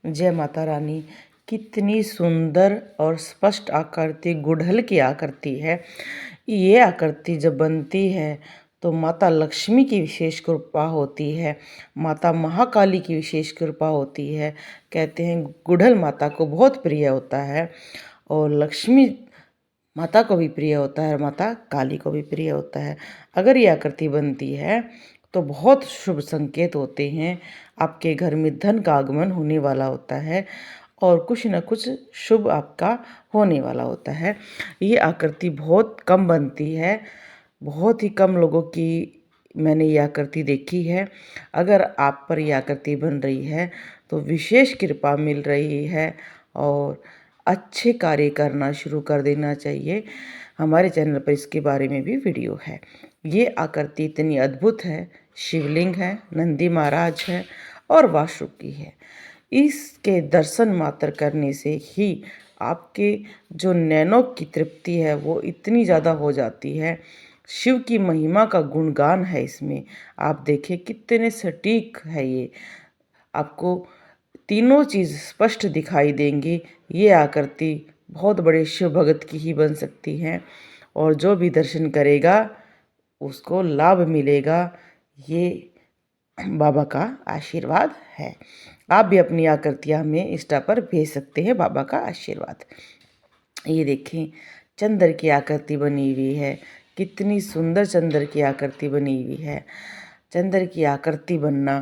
जय माता रानी। कितनी सुंदर और स्पष्ट आकृति गुड़हल की आकृति है। ये आकृति जब बनती है तो माता लक्ष्मी की विशेष कृपा होती है, माता महाकाली की विशेष कृपा होती है। कहते हैं गुड़हल माता को बहुत प्रिय होता है और लक्ष्मी माता को भी प्रिय होता है और माता काली को भी प्रिय होता है। अगर ये आकृति बनती है तो बहुत शुभ संकेत होते हैं। आपके घर में धन का आगमन होने वाला होता है और कुछ न कुछ शुभ आपका होने वाला होता है। ये आकृति बहुत कम बनती है, बहुत ही कम लोगों की मैंने ये आकृति देखी है। अगर आप पर ये आकृति बन रही है तो विशेष कृपा मिल रही है और अच्छे कार्य करना शुरू कर देना चाहिए। हमारे चैनल पर इसके बारे में भी वीडियो है। ये आकृति इतनी अद्भुत है, शिवलिंग है, नंदी महाराज है और वासुकी है। इसके दर्शन मात्र करने से ही आपके जो नैनों की तृप्ति है वो इतनी ज़्यादा हो जाती है। शिव की महिमा का गुणगान है इसमें। आप देखें कितने सटीक है ये, आपको तीनों चीज़ स्पष्ट दिखाई देंगी। ये आकृति बहुत बड़े शिव भगत की ही बन सकती है और जो भी दर्शन करेगा उसको लाभ मिलेगा। ये बाबा का आशीर्वाद है। आप भी अपनी आकृतियाँ हमें इंस्टा पर भेज सकते हैं। बाबा का आशीर्वाद। ये देखें चंद्र की आकृति बनी हुई है, कितनी सुंदर चंद्र की आकृति बनी हुई है। चंद्र की आकृति बनना,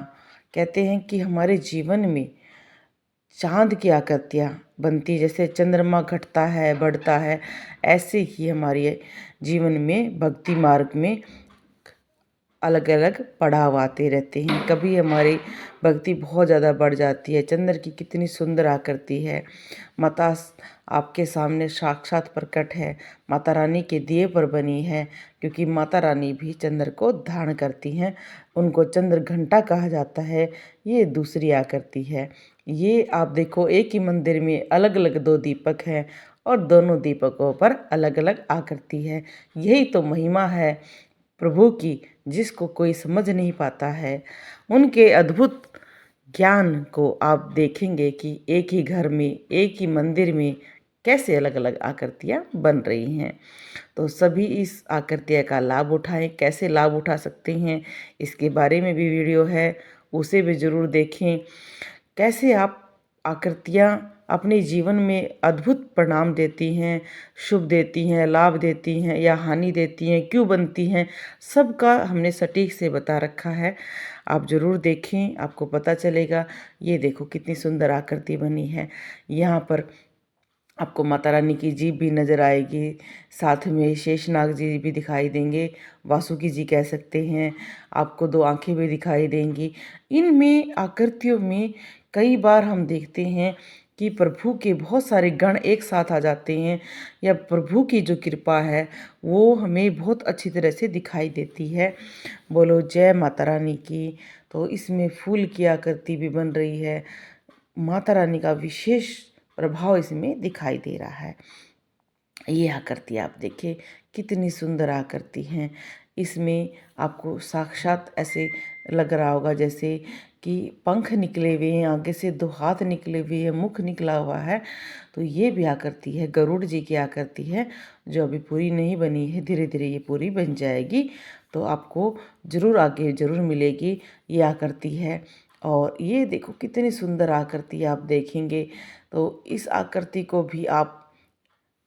कहते हैं कि हमारे जीवन में चांद की आकृतियाँ बनती, जैसे चंद्रमा घटता है बढ़ता है, ऐसे ही हमारे जीवन में भक्ति मार्ग में अलग अलग पड़ाव आते रहते हैं। कभी हमारी भक्ति बहुत ज़्यादा बढ़ जाती है। चंद्र की कितनी सुंदर आकृति है। माता आपके सामने साक्षात प्रकट है, माता रानी के दिए पर बनी है, क्योंकि माता रानी भी चंद्र को धारण करती हैं। उनको चंद्र घंटा कहा जाता है। ये दूसरी आकृति है। ये आप देखो एक ही मंदिर में अलग अलग दो दीपक हैं और दोनों दीपकों पर अलग अलग आकृति है। यही तो महिमा है प्रभु की, जिसको कोई समझ नहीं पाता है। उनके अद्भुत ज्ञान को आप देखेंगे कि एक ही घर में एक ही मंदिर में कैसे अलग अलग आकृतियाँ बन रही हैं। तो सभी इस आकृतियाँ का लाभ उठाएं। कैसे लाभ उठा सकते हैं इसके बारे में भी वीडियो है, उसे भी ज़रूर देखें। कैसे आप आकृतियाँ अपने जीवन में अद्भुत परिणाम देती हैं, शुभ देती हैं, लाभ देती हैं या हानि देती हैं, क्यों बनती हैं, सबका हमने सटीक से बता रखा है। आप ज़रूर देखें, आपको पता चलेगा। ये देखो कितनी सुंदर आकृति बनी है। यहाँ पर आपको माता रानी की जीभ भी नज़र आएगी, साथ में शेषनाग जी भी दिखाई देंगे, वासुकी जी कह सकते हैं। आपको दो आंखें भी दिखाई देंगी। इनमें आकृतियों में कई बार हम देखते हैं कि प्रभु के बहुत सारे गण एक साथ आ जाते हैं, या प्रभु की जो कृपा है वो हमें बहुत अच्छी तरह से दिखाई देती है। बोलो जय माता रानी की। तो इसमें फूल की आकृति भी बन रही है। माता रानी का विशेष प्रभाव इसमें दिखाई दे रहा है। ये आकृति आप देखिए कितनी सुंदर आकृति हैं। इसमें आपको साक्षात ऐसे लग रहा होगा जैसे कि पंख निकले हुए हैं, आगे से दो हाथ निकले हुए हैं, मुख निकला हुआ है। तो ये भी आकृति है, गरुड़ जी की आकृति है, जो अभी पूरी नहीं बनी है। धीरे धीरे ये पूरी बन जाएगी तो आपको ज़रूर आगे ज़रूर मिलेगी। ये आकृति है और ये देखो कितनी सुंदर आकृति आप देखेंगे। तो इस आकृति को भी आप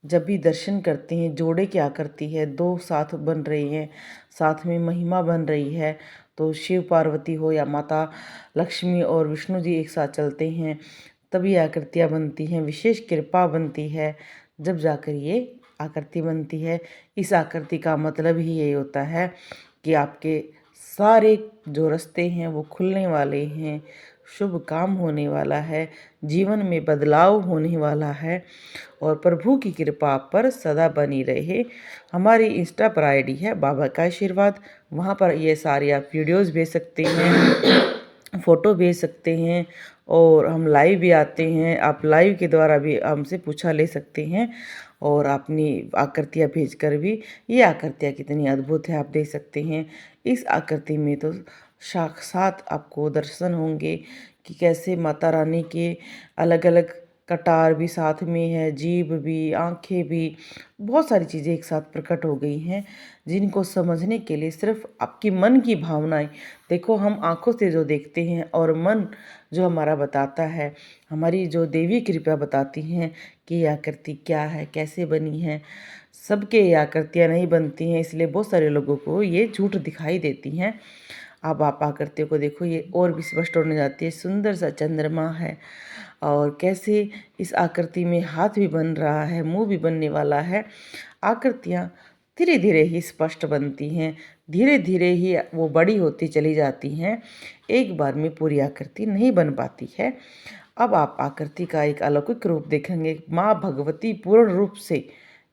जब भी दर्शन करते हैं, जोड़े की आकृति है, दो साथ बन रही हैं, साथ में महिमा बन रही है। तो शिव पार्वती हो या माता लक्ष्मी और विष्णु जी एक साथ चलते हैं, तभी आकृतियाँ बनती हैं, विशेष कृपा बनती है, जब जाकर ये आकृति बनती है। इस आकृति का मतलब ही ये होता है कि आपके सारे जो रास्ते हैं वो खुलने वाले हैं, शुभ काम होने वाला है, जीवन में बदलाव होने वाला है और प्रभु की कृपा आप पर सदा बनी रहे। हमारी इंस्टा पर आईडी है बाबा का आशीर्वाद, वहाँ पर ये सारी आप वीडियोज़ भेज सकते हैं, फ़ोटो भेज सकते हैं और हम लाइव भी आते हैं। आप लाइव के द्वारा भी हमसे पूछा ले सकते हैं और अपनी आकृतियाँ भेजकर भी। ये आकृतियाँ कितनी अद्भुत है आप देख सकते हैं। इस आकृति में तो साक्षात आपको दर्शन होंगे कि कैसे माता रानी के अलग अलग कटार भी साथ में है, जीभ भी, आँखें भी, बहुत सारी चीज़ें एक साथ प्रकट हो गई हैं, जिनको समझने के लिए सिर्फ आपकी मन की भावनाएं, देखो हम आँखों से जो देखते हैं और मन जो हमारा बताता है, हमारी जो देवी कृपा बताती हैं कि ये आकृति क्या है, कैसे बनी है। सबके ये आकृतियाँ नहीं बनती हैं, इसलिए बहुत सारे लोगों को ये झूठ दिखाई देती हैं। अब आप आकृतियों को देखो, ये और भी स्पष्ट होने जाती है। सुंदर सा चंद्रमा है और कैसे इस आकृति में हाथ भी बन रहा है, मुंह भी बनने वाला है। आकृतियाँ धीरे धीरे ही स्पष्ट बनती हैं, धीरे धीरे ही वो बड़ी होती चली जाती हैं, एक बार में पूरी आकृति नहीं बन पाती है। अब आप आकृति का एक अलौकिक रूप देखेंगे। माँ भगवती पूर्ण रूप से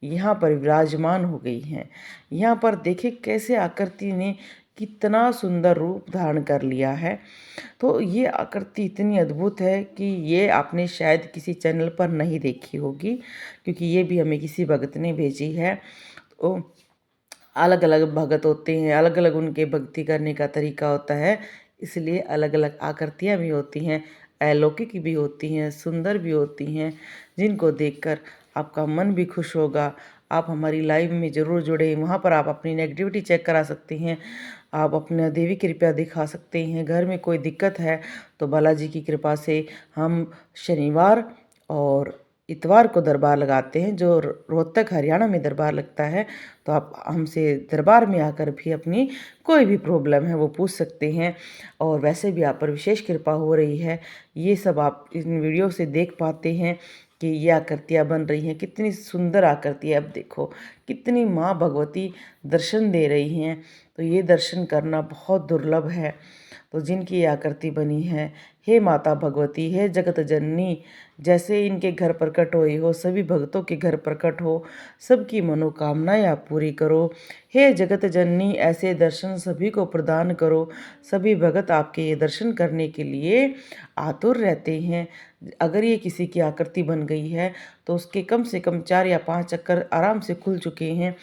यहाँ पर विराजमान हो गई हैं। यहाँ पर देखें कैसे आकृति ने कितना सुंदर रूप धारण कर लिया है। तो ये आकृति इतनी अद्भुत है कि ये आपने शायद किसी चैनल पर नहीं देखी होगी, क्योंकि ये भी हमें किसी भगत ने भेजी है। तो अलग अलग भगत होते हैं, अलग अलग उनके भक्ति करने का तरीका होता है, इसलिए अलग अलग आकृतियाँ भी होती हैं, अलौकिक भी होती हैं, सुंदर भी होती हैं, जिनको देखकर आपका मन भी खुश होगा। आप हमारी लाइव में ज़रूर जुड़ें, वहाँ पर आप अपनी नेगेटिविटी चेक करा सकते हैं, आप अपना देवी कृपा दिखा सकते हैं। घर में कोई दिक्कत है तो बालाजी की कृपा से हम शनिवार और इतवार को दरबार लगाते हैं, जो रोहतक हरियाणा में दरबार लगता है। तो आप हमसे दरबार में आकर भी अपनी कोई भी प्रॉब्लम है वो पूछ सकते हैं। और वैसे भी आप पर विशेष कृपा हो रही है, ये सब आप इन वीडियो से देख पाते हैं कि ये आकृतियाँ बन रही हैं, कितनी सुंदर आकृति है। अब देखो कितनी माँ भगवती दर्शन दे रही हैं, तो ये दर्शन करना बहुत दुर्लभ है। तो जिनकी ये आकृति बनी है, हे माता भगवती, हे जगत जननी, जैसे इनके घर प्रकट हुई हो, सभी भक्तों के घर प्रकट हो, सबकी मनोकामनाएं आप पूरी करो। हे जगत जननी, ऐसे दर्शन सभी को प्रदान करो। सभी भगत आपके ये दर्शन करने के लिए आतुर रहते हैं। अगर ये किसी की आकृति बन गई है तो उसके कम से कम 4 या 5 चक्कर आराम से खुल चुके हैं।